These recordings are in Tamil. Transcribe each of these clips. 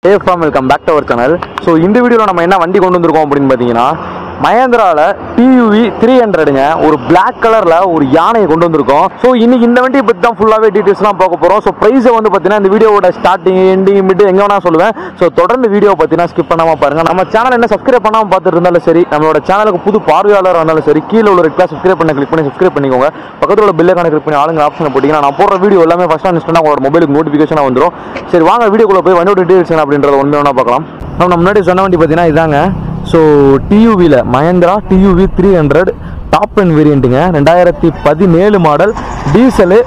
Hey from welcome back to our channel. So இந்த வீடியோல நம்ம என்ன வண்டி கொண்டு வந்திருக்கோம் அப்படினு பாத்தீங்கன்னா மஹேந்திரால TUV 300ங்க ஒரு Black கலர்ல ஒரு யானையை கொண்டு வந்திருக்கோம். சோ இன்னைக்கு இந்த வண்டியை பத்தி தான் ஃபுல்லாவே டீடைல்ஸ்லாம் பார்க்க போறோம். சோ பிரைஸ் வந்து பாத்தீங்கன்னா இந்த வீடியோவோட ஸ்டார்டிங் எண்டிங் மிட் எங்க வேணா சொல்லுவேன். சோ தொடர்ந்து வீடியோ பாத்தீங்கன்னா ஸ்கிப் பண்ணாம பாருங்க. நம்ம சேனல் என்ன சப்ஸ்கிரைப் பண்ணாம பார்த்துட்டு இருந்தாலும் சரி, நம்மளோட சேனலுக்கு புது பார்வையாளரா இருந்தாலும் சரி, கீழ உள்ள ரெட் கலர் சப்ஸ்கிரைப் பண்ண கிளிக் பண்ணி சப்ஸ்கிரைப் பண்ணிக்கோங்க. பக்கத்துல உள்ள பெல் ஐகானை கிளிக் பண்ணி ஆளுங்க ஆப்ஷனை போட்டீங்கன்னா நான் போடுற வீடியோ எல்லாமே ஃபர்ஸ்ட் இன்ஸ்டன்ட்டா உங்களோட மொபைலுக்கு நோட்டிஃபிகேஷனா வந்துரும். சரி வாங்க வீடியோக்குள்ள போய் வண்டியோட டீடைல்ஸ் என்ன அப்படின்றத ஒண்ணா பார்க்கலாம். நம்ம முன்னாடி சொன்ன வண்டி பாத்தீங்கன்னா இதாங்க. ஸோ டியூவியில் மஹேந்திரா TUV 300 டாப் அண்ட் வேரியண்ட்டுங்க. 2017 model diesel.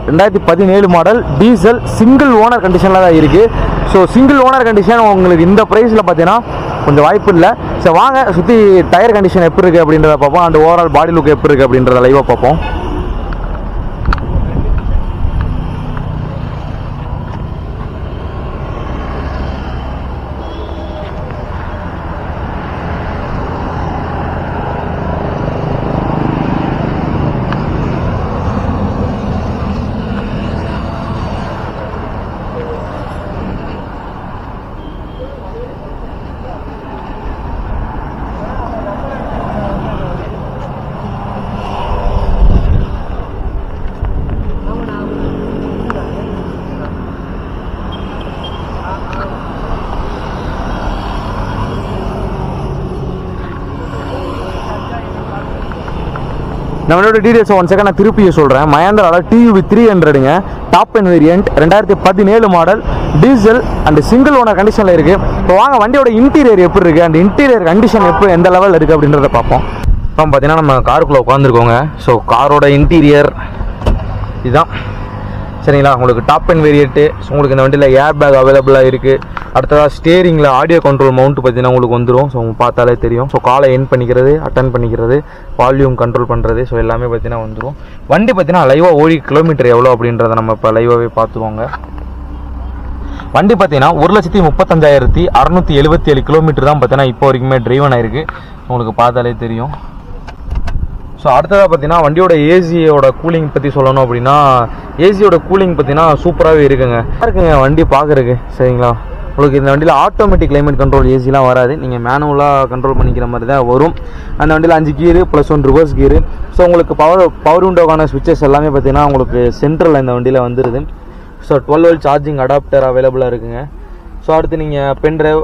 2017 model diesel single owner கண்டிஷனில் தான் இருக்குது. ஸோ சிங்கிள் ஓனர் கண்டிஷன் உங்களுக்கு இந்த ப்ரைஸில் பார்த்தீங்கன்னா கொஞ்சம் வாய்ப்பு இல்லை. ஸோ வாங்க சுற்றி டயர் கண்டிஷன் எப்படி இருக்குது அப்படின்றத பார்ப்போம். அண்ட் ஓவரால் பாடி லுக் எப்படி இருக்குது அப்படின்றத லைவாக பார்ப்போம். நம்மளோட டீடைல்ஸ் ஒன் செகண்ட் நான் திருப்பியே சொல்கிறேன். மஹேந்திரால TUV 300ங்க top and variant 2017 model diesel and single owner கண்டிஷனில் இருக்குது. இப்போ வாங்க வண்டியோட இன்டீரியர் எப்படி இருக்குது அண்ட் இன்டீரியர் கண்டிஷன் எப்படி எந்த லெவலில் இருக்குது அப்படின்றத பார்ப்போம். இப்போ பார்த்தீங்கன்னா நம்ம காருக்குள்ளே உட்காந்துருக்கோங்க. ஸோ காரோட இன்டீரியர் இதுதான் சரிங்களா. உங்களுக்கு டாப் அண்ட் வேரியண்ட்டு. ஸோ உங்களுக்கு இந்த வண்டியில் ஏர் பேக் அவைலபிளாக இருக்குது. அடுத்ததாக ஸ்டேரிங்கில் ஆடியோ கண்ட்ரோல் மவுண்ட் பார்த்தீங்கன்னா உங்களுக்கு வந்துடும். ஸோ உங்களுக்கு பார்த்தாலே தெரியும். ஸோ காலை என் பண்ணிக்கிறது, அட்டன் பண்ணிக்கிறது, வால்யூம் கண்ட்ரோல் பண்ணுறது, ஸோ எல்லாமே பார்த்தீங்கன்னா வந்துடும். வண்டி பார்த்தீங்கன்னா லைவாக ஓடி கிலோமீட்டர் எவ்வளோ அப்படின்றத நம்ம இப்போ லைவாகவே பார்த்துக்கோங்க. வண்டி பார்த்தீங்கன்னா 1,35,677 கிலோமீட்டர் தான் பார்த்தீங்கன்னா இப்போ வரைக்குமே டிரைவன் ஆயிருக்கு. உங்களுக்கு பார்த்தாலே தெரியும். ஸோ அடுத்ததாக பார்த்தீங்கன்னா வண்டியோட ஏசியோட கூலிங் பற்றி சொல்லணும் அப்படின்னா ஏசியோட கூலிங் பார்த்தீங்கன்னா சூப்பராகவே இருக்குங்க. வண்டி பார்க்குறக்கு சரிங்களா. உங்களுக்கு இந்த வண்டியில் ஆட்டோமேட்டிக் கிளைமேட் கண்ட்ரோல் ஏசிலாம் வராது. நீங்கள் மேனுவலாக கண்ட்ரோல் பண்ணிக்கிற மாதிரி தான் வரும். அந்த வண்டியில் 5 கீரு +1 ரிவர்ஸ் கீரு. ஸோ உங்களுக்கு பவர் விண்டோக்கான ஸ்விட்சஸ் எல்லாமே பார்த்தீங்கன்னா உங்களுக்கு சென்ட்ரலில் இந்த வண்டியில் வந்துடுது. ஸோ 12 volt சார்ஜிங் அடாப்டர் அவைலபிளாக இருக்குங்க. ஸோ அடுத்து நீங்கள் பென்ட்ரைவ்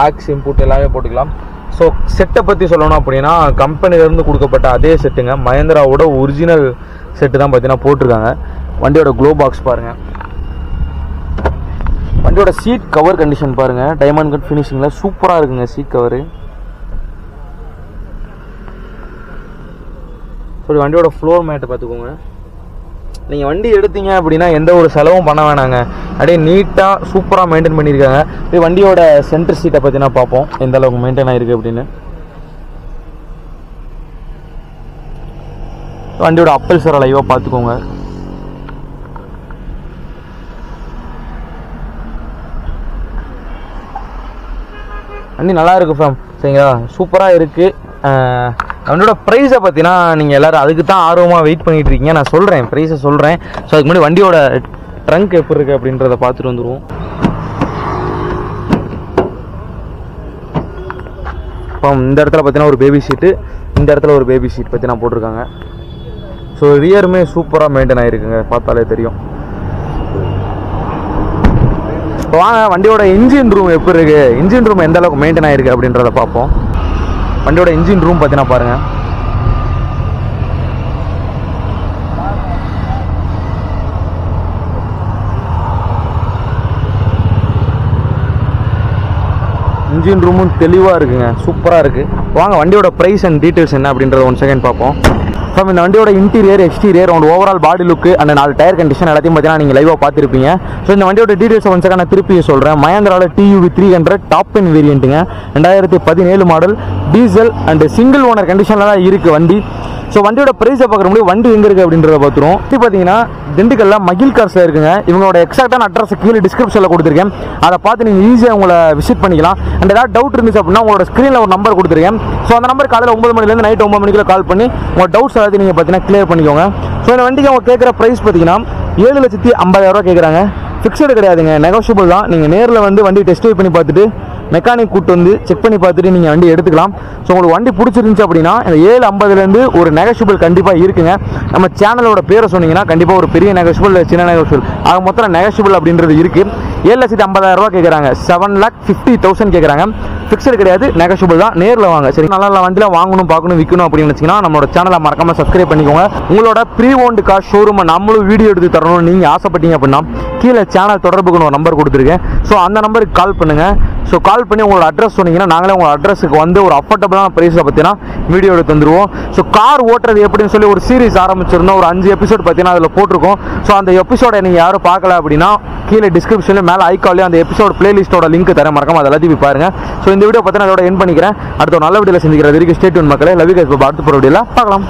ஆக்ஸ் இன்புட் எல்லாமே போட்டுக்கலாம். ஸோ செட்டை பற்றி சொல்லணும் அப்படின்னா கம்பெனிலேருந்து கொடுக்கப்பட்ட அதே செட்டுங்க. மஹேந்திராவோட ஒரிஜினல் செட்டு தான் பார்த்தீங்கன்னா போட்டிருக்காங்க. வண்டியோட க்ளோ பாக்ஸ் பாருங்கள். வண்டியோட சீட் கவர் கண்டிஷன் பாருங்கள். டைமண்ட் கட் ஃபினிஷிங்கில் சூப்பராக இருக்குங்க சீட் கவரு. ஸோ வண்டியோட ஃப்ளோர் மேட்டை பார்த்துக்கோங்க. நீங்கள் வண்டி எடுத்தீங்க அப்படின்னா எந்த ஒரு செலவும் பண்ண வேணாங்க. அப்படியே நீட்டாக சூப்பராக மெயின்டைன் பண்ணியிருக்காங்க. இப்போ வண்டியோட சென்டர் சீட்டை பற்றினா பார்ப்போம் எந்த அளவுக்கு மெயின்டைன் ஆகிருக்கு அப்படின்னு. வண்டியோட அப்பல் சார் லைவாக பார்த்துக்கோங்க. வண்டி நல்லா இருக்குது ஃபேம் சரிங்களா. சூப்பராக இருக்குது. அவனோட ப்ரைஸை பார்த்தீங்கன்னா நீங்கள் எல்லோரும் அதுக்கு தான் ஆர்வமாக வெயிட் பண்ணிகிட்டு இருக்கீங்க. நான் சொல்கிறேன் ப்ரைஸை சொல்கிறேன். ஸோ அதுக்கு முன்னாடி வண்டியோட ட்ரங்க் எப்படி இருக்குது அப்படின்றத பார்த்துட்டு வந்துடுவோம். இப்போ இந்த இடத்துல பார்த்தீங்கன்னா ஒரு பேபி சீட்டு, இந்த இடத்துல ஒரு பேபி சீட் பற்றி நான் போட்டிருக்காங்க. ஸோ ரியருமே சூப்பராக மெயின்டைன் ஆகிருக்குங்க, பார்த்தாலே தெரியும். இப்போ வாங்க வண்டியோட இன்ஜின் ரூம் எப்படி இருக்குது, இன்ஜின் ரூம் எந்த அளவுக்கு மெயின்டைன் ஆகிருக்கு அப்படின்றத பார்ப்போம். வண்டியோட இன்ஜின் ரூம் பார்த்தீங்கன்னா பாருங்கள். இன்ஜின் ரூமும் தெளிவாக இருக்குங்க, சூப்பராக இருக்குது. வாங்க வண்டியோட ப்ரைஸ் அண்ட் டீட்டெயில்ஸ் என்ன அப்படின்றத 1 செகண்ட் பார்ப்போம். ஃப்ரம் இந்த வண்டியோட இன்டீரியர் எக்ஸ்டீரியர் உங்களோட overall body look and 4 tyre condition எல்லாத்தையும் பார்த்தீங்கன்னா நீங்கள் லைவாக பார்த்துருப்பீங்க. ஸோ இந்த வண்டியோட டீட்டெயில்ஸ் 1 செகண்ட் நான் திருப்பி சொல்கிறேன். மஹேந்திரால TUV 300 டாப் அண்ட் வேரியண்ட்டுங்க. 2017 model diesel and single owner கண்டிஷனில் தான் இருக்குது வண்டி. ஸோ வண்டியோட ப்ரைஸை பார்க்குற முடியும் வண்டி எங்கே இருக்குது அப்படின்றத பார்த்துருவோம். இது பார்த்தீங்கன்னா திண்டுக்கல்ல மகில் கார்ஸில் இருக்குங்க. இவங்களோட எக்ஸாக்டான அட்ரஸ் கீழே டிஸ்கிரிப்ஷனில் கொடுத்துருக்கேன். அதை பார்த்து நீங்கள் ஈஸியாக உங்களை விசிட் பண்ணிக்கலாம். அண்ட் ஏதாவது டவுட் இருந்துச்சு அப்படின்னா உங்களோட ஸ்க்ரீனில் ஒரு நம்பர் கொடுத்துருக்கேன். ஸோ அந்த நம்பர் காலையில் 9 மணிலேருந்து நைட் 9 மணிக்குள்ள கால் பண்ணி உங்கள் டவுட்ஸ் எல்லாத்தையும் நீங்கள் பார்த்தீங்கன்னா கிளியர் பண்ணிக்கோங்க. ஸோ இந்த வண்டிக்கு அவங்க கேட்குற ப்ரைஸ் பார்த்தீங்கன்னா 7,50,000 கேட்குறாங்க. ஃபிக்ஸடு கிடையாதுங்க, நெகோஷியபிள் தான். நீங்கள் நேரில் வந்து வண்டி டெஸ்ட் ட்ரைவ் பண்ணி பார்த்துட்டு மெக்கானிக் கூட்டு வந்து செக் பண்ணி பார்த்துட்டு நீங்கள் வண்டி எடுத்துக்கலாம். ஸோ உங்களுக்கு வண்டி பிடிச்சிருந்துச்சு அப்படின்னா இந்த 750லேருந்து ஒரு நெகோஷியபிள் கண்டிப்பாக இருக்குங்க. நம்ம சேனலோட பேரை சொன்னீங்கன்னா கண்டிப்பாக ஒரு பெரிய நெகோஷியபிள் இல்லை சின்ன நெகோஷியபிள் ஆக மொத்தம் நெகோஷியபிள் அப்படின்றது இருக்குது. 7,50,000 கேட்குறாங்க, 7,50,000 கேட்குறாங்க. ஃபிக்ஸடு கிடையாது, நெகோஷியபிள் தான். நேரில் வாங்க. சரி, நல்ல நல்ல வண்டியில் வாங்கணும் பார்க்கணும் விற்கணும் அப்படின்னு நினச்சிங்கன்னா நம்மளோட சேனலை மறக்காமல் சப்ஸ்கிரைப் பண்ணிக்கோங்க. உங்களோட ப்ரீ ஓன்டு கார் ஷோரூமை நம்மளும் வீடியோ எடுத்து தரணும்னு நீங்கள் ஆசைப்பட்டீங்க அப்படின்னா கீழே சேனல் தொடர்புக்கு ஒரு நம்பர் கொடுத்துருக்கேன். ஸோ அந்த நம்பருக்கு கால் பண்ணுங்கள். ஸோ கால் பண்ணி உங்களோட அட்ரஸ் சொன்னீங்கன்னா நாங்களே உங்கள் அட்ரஸுக்கு வந்து ஒரு அஃபோர்டபுளான ப்ரைஸில் பார்த்தீங்கன்னா வீடியோ எடுத்து தந்துடுவோம். ஸோ கார் ஓட்டுறது எப்படின்னு சொல்லி ஒரு சீரிஸ் ஆரம்பிச்சிருந்தோம். ஒரு 5 எபிசோட் பார்த்தீங்கன்னா அதில் போட்டிருக்கோம். ஸோ அந்த எபிசோடை நீங்கள் யாரும் பார்க்கல அப்படின்னா கீழே டிஸ்கிரிப்ஷனில் மேலே ஐக்காலே அந்த எபிசோட் பிளேலிஸ்ட்டோட லிங்க் தரேன், மறக்காம அதை எல்லாத்தையும் போய் பாருங்க. ஸோ இந்த வீடியோ பார்த்தீங்கன்னா அதோட என் பண்ணிக்கிறேன். அடுத்த ஒரு நல்ல வீடியோவில் சந்திக்கிற வரைக்கும் ஸ்டே டியூன் மக்களே. Love you guys. அடுத்த வீடியோவில் பார்க்கலாம்.